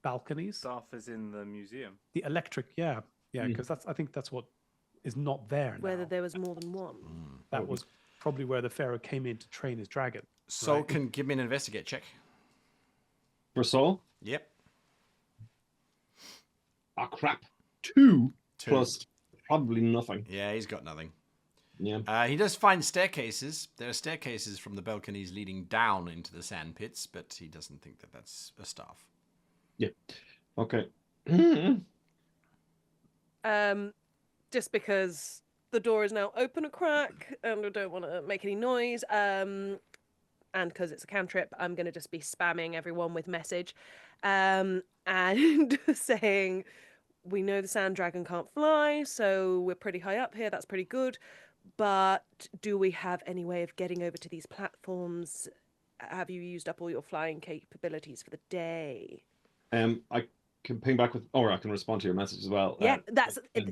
balconies? Staff is in the museum. The electric, yeah, because I think that's what is not there Whether now. there was more than one. That was probably where the pharaoh came in to train his dragon. Sol Right. can give me an investigate check. For Sol? Yep. Ah, crap. 2 2. plus probably nothing. Yeah, he's got nothing. Yeah. He does find staircases. There are staircases from the balconies leading down into the sand pits, but he doesn't think that that's a staff. Yeah. Okay. Just because the door is now open a crack and I don't want to make any noise, and because it's a cantrip, I'm going to just be spamming everyone with message and saying, we know the sand dragon can't fly, so we're pretty high up here. That's pretty good. But do we have any way of getting over to these platforms? Have you used up all your flying capabilities for the day? I can ping back with, or I can respond to your message as well. Yeah,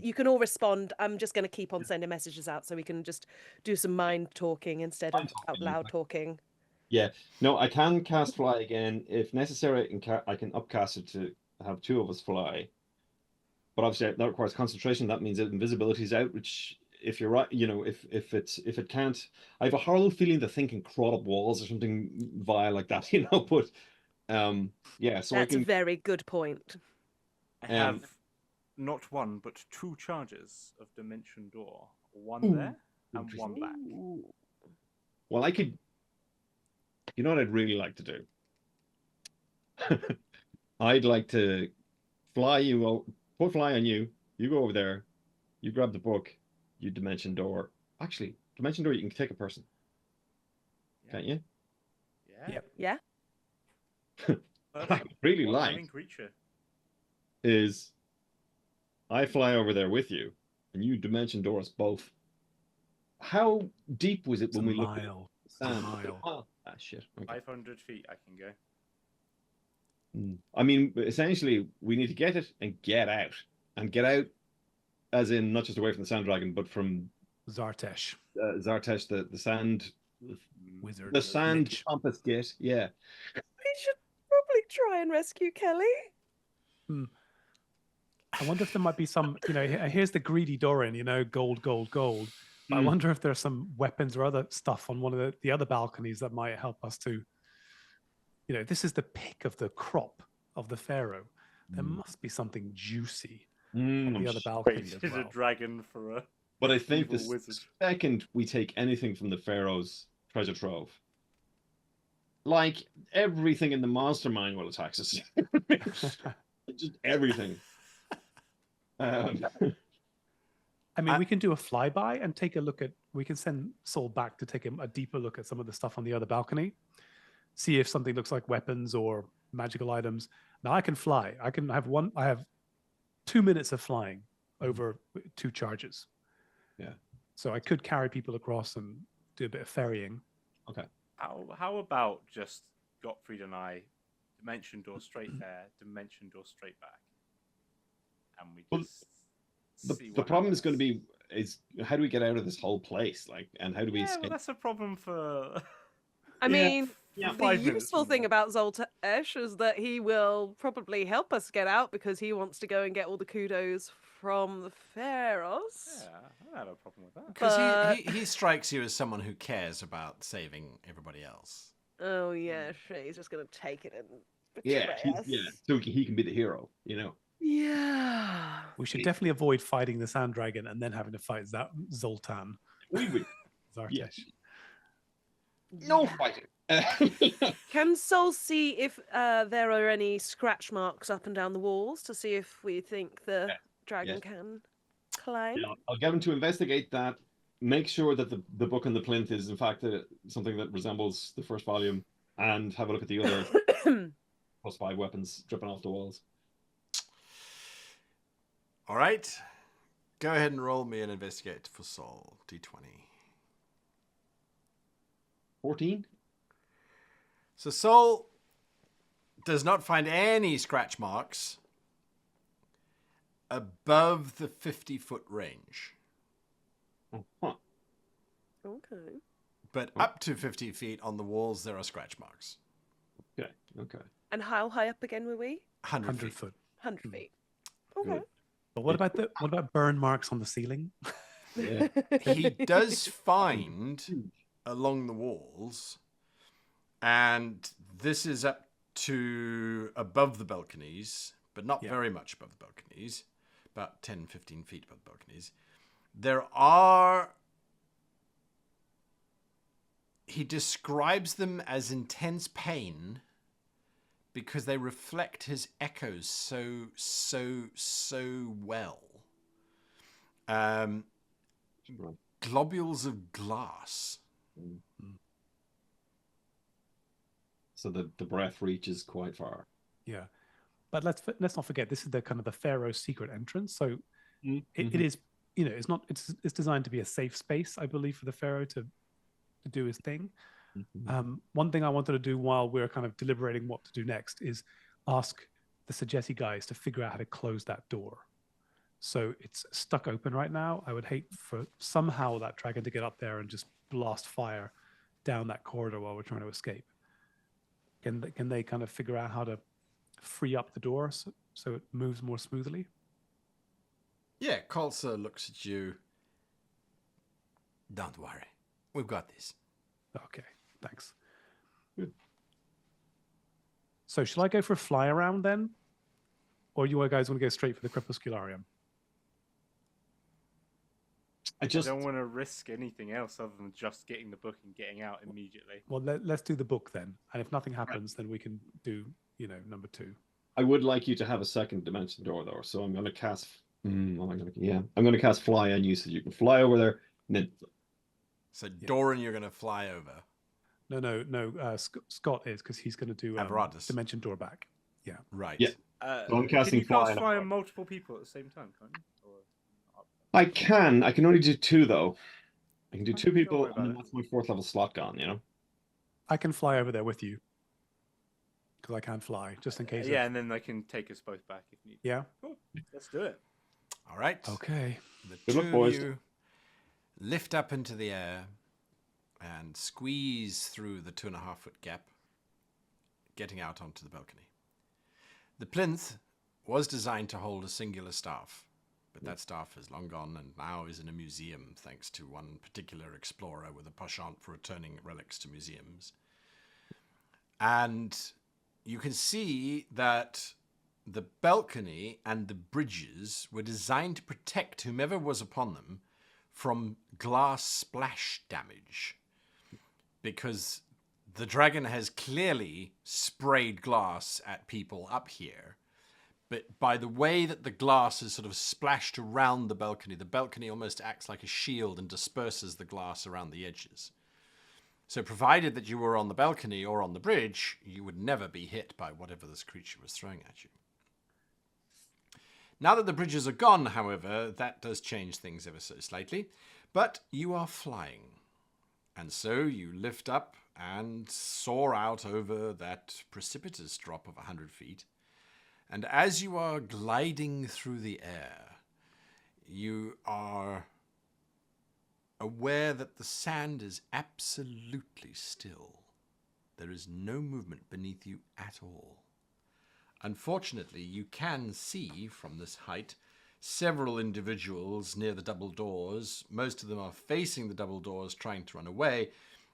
you can all respond. I'm just going to keep on sending messages out so we can just do some mind talking instead of out loud talking. Yeah, no, I can cast fly again if necessary. I can upcast it to have 2 of us fly, but obviously that requires concentration. That means that invisibility is out. Which, if you're right, if it can't, I have a horrible feeling the thing can crawl up walls or something vile like that. But yeah, so That's I can. a very good point. I have not 1 but 2 charges of Dimension Door. 1 there and 1 back. Well, I could. You know what I'd really like to do? I'd like to fly you, put fly on you. You go over there. You grab the book. You Dimension Door. Actually, Dimension Door, you can take a person. Yeah. Can't you? Yeah. Yeah? What I really One like living creature. is I fly over there with you, and you Dimension Door us both. How deep was it It's when a we looked at mile. the sand? mile. Ah, shit. Okay. 500 feet I can go. I mean, essentially, we need to get it and get out. And get out, as in not just away from the Sand Dragon, but from Zartesh, Zartesh, the sand, wizard. the sand lich. compass gate. Yeah. We should probably try and rescue Kelly. I wonder if there might be some, here's the greedy Doran, gold, gold, gold. But I wonder if there's some weapons or other stuff on one of the other balconies that might help us to, this is the pick of the crop of the pharaoh. There must be something juicy on the other balcony as Traded a well. dragon for a. But I think Evil the wizard. second we take anything from the Pharaoh's treasure trove, like everything in the monster mine will attack us. Just everything. I mean, we can do a flyby and take a look at. We can send Saul back to take a deeper look at some of the stuff on the other balcony, see if something looks like weapons or magical items. Now I can fly. I have 2 minutes of flying over 2 charges. Yeah. So I could carry people across and do a bit of ferrying. Okay. How about just Gottfried and I, Dimension Door straight there, Dimension Door straight back? and we Well, just see The what problem is going to happens. be is how do we get out of this whole place? Like, and how do we Yeah, well, escape? that's a problem for. I Yeah. mean, Yeah. the 5 minutes useful from thing now. about Zoltesh is that he will probably help us get out because he wants to go and get all the kudos from the pharaohs. Yeah, I don't have a problem with that. Because But- he strikes you as someone who cares about saving everybody else. Oh yeah, sure. He's just gonna take it and Yeah, betray us. so he can be the hero, you know. Yeah. We should definitely avoid fighting the sand dragon and then having to fight Zoltan. We would Zartesh. Yeah. No fighting. Can Sol see if there are any scratch marks up and down the walls to see if we think the Yeah. dragon Yes. can climb? Yeah, I'll get him to investigate that. Make sure that the book on the plinth is in fact something that resembles the first volume, and have a look at the other +5 weapons dripping off the walls. All right. Go ahead and roll me an investigate for Sol. D20. 14. So Sol does not find any scratch marks above the 50-foot range. Huh. Okay. But up to 50 feet on the walls, there are scratch marks. Okay. Okay. And how high up again were we? 100 100 feet. foot. 100 feet. Good. Okay. But what about burn marks on the ceiling? Yeah. He does find along the walls, and this is up to above the balconies, but not Yeah. very much above the balconies, about 10, 15 feet above the balconies. There are... He describes them as intense pain because they reflect his echoes so well. Right. Globules of glass. So the breath reaches quite far. Yeah, but let's not forget this is the kind of the pharaoh's secret entrance. So it is, you know, it's designed to be a safe space, I believe, for the pharaoh to do his thing. One thing I wanted to do while we're kind of deliberating what to do next is ask the Sageti guys to figure out how to close that door. So it's stuck open right now. I would hate for somehow that dragon to get up there and just blast fire down that corridor while we're trying to escape. Can they kind of figure out how to free up the door so it moves more smoothly? Yeah, Kalsa looks at you. Don't worry. We've got this. Okay, thanks. Good. So shall I go for a fly around then? Or you guys want to go straight for the Crepuscularium? I I just don't want to risk anything else other than just getting the book and getting out immediately. Well, let's do the book then. And if nothing happens, then we can do, number 2. I would like you to have a second dimension door though. So I'm going to cast. I'm going to cast fly on you so you can fly over there. And then So Doran, you're going to fly over. No. Scott is because he's going to do Apparatus. dimension door back. Yeah. Right. Yeah. So I'm casting can you fly cast on fly a- on multiple people at the same time, can't you? Or... I can. I can only do 2 though. I can do 2 Don't people, worry and about then it. that's my 4th level slot gone. You know. I can fly over there with you because I can fly just in case. Yeah, and then they can take us both back if need. Yeah. Cool. Let's do it. All right. Okay. The Good two luck, boys. of you lift up into the air and squeeze through the 2.5-foot gap, getting out onto the balcony. The plinth was designed to hold a singular staff, but that staff is long gone and now is in a museum thanks to one particular explorer with a penchant for returning relics to museums. And you can see that the balcony and the bridges were designed to protect whomever was upon them from glass splash damage, because the dragon has clearly sprayed glass at people up here, but by the way that the glass is sort of splashed around the balcony almost acts like a shield and disperses the glass around the edges. So provided that you were on the balcony or on the bridge, you would never be hit by whatever this creature was throwing at you. Now that the bridges are gone, however, that does change things ever so slightly, but you are flying. And so you lift up and soar out over that precipitous drop of 100 feet. And as you are gliding through the air, you are aware that the sand is absolutely still. There is no movement beneath you at all. Unfortunately, you can see from this height several individuals near the double doors. Most of them are facing the double doors, trying to run away.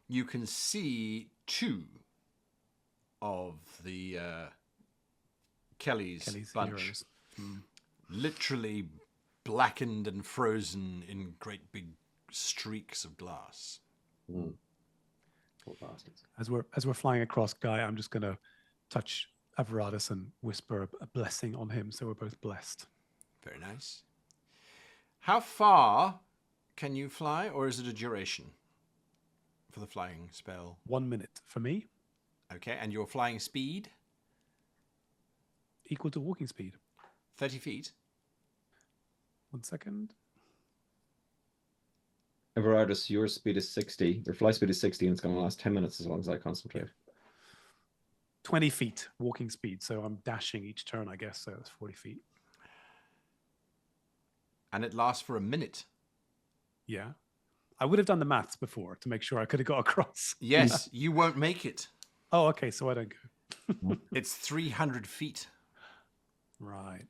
You can see two of the Kelly's bunch, heroes. literally blackened and frozen in great big streaks of glass. Poor bastards. As we're flying across, Guy, I'm just going to touch Averatus and whisper a blessing on him, so we're both blessed. Very nice. How far can you fly, or is it a duration for the flying spell? 1 minute for me, Okay, and your flying speed? equal to walking speed. 30 feet. 1 second. Everardus, your speed is 60. Your fly speed is 60, and it's going to last 10 minutes as long as I concentrate. 20 feet walking speed, so I'm dashing each turn, I guess, so it's 40 feet. And it lasts for a minute. Yeah. I would have done the maths before to make sure I could have got across. Yes, you won't make it. Oh, okay, so I don't go. It's 300 feet. Right.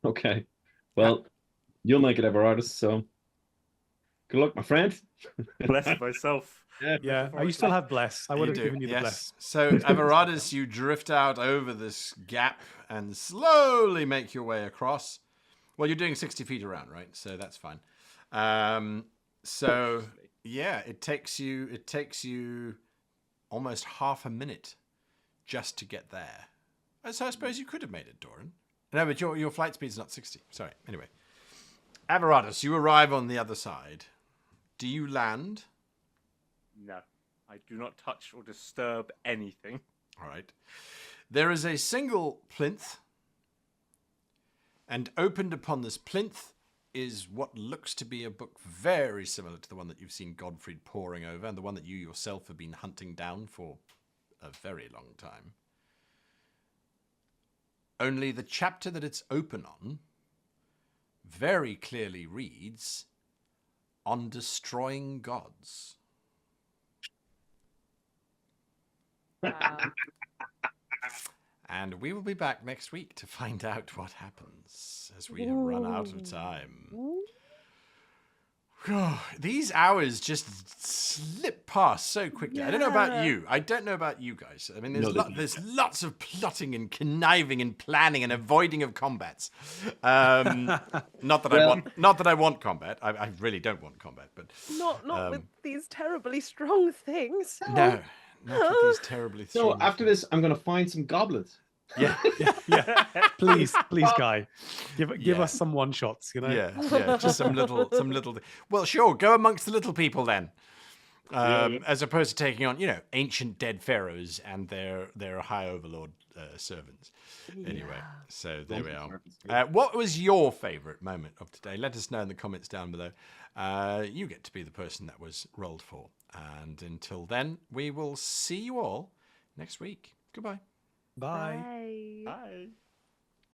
Okay. Well, you'll make it, Everardus, so good luck, my friend. Bless myself. Yeah, you still have bless. I would have given you the bless. So, Everardus, you drift out over this gap and slowly make your way across. Well, you're doing 60 feet around, right? So that's fine. So, yeah, it takes you almost half a minute just to get there. So I suppose you could have made it, Doran. No, but your flight speed's not 60. Sorry. Anyway. Averatus, you arrive on the other side. Do you land? No, I do not touch or disturb anything. All right. There is a single plinth, and opened upon this plinth is what looks to be a book very similar to the one that you've seen Gottfried poring over, and the one that you yourself have been hunting down for a very long time. Only the chapter that it's open on very clearly reads, "On Destroying Gods." Wow. And we will be back next week to find out what happens, as we have run out of time. These hours just slip past so quickly. I don't know about you. I don't know about you guys. I mean, there's lots of plotting and conniving and planning and avoiding of combats. Not that I want combat. I really don't want combat. But Not with these terribly strong things. no, not with these terribly. So strong after this, I'm going to find some goblins. yeah. Please, Guy, give us some one shots. You know. Yeah, just some little. Well, sure, go amongst the little people then, as opposed to taking on, ancient dead pharaohs and their high overlord servants. Anyway, so there we are. What was your favourite moment of today? Let us know in the comments down below. You get to be the person that was rolled for, and until then, we will see you all next week. Goodbye. Bye. Bye. Bye.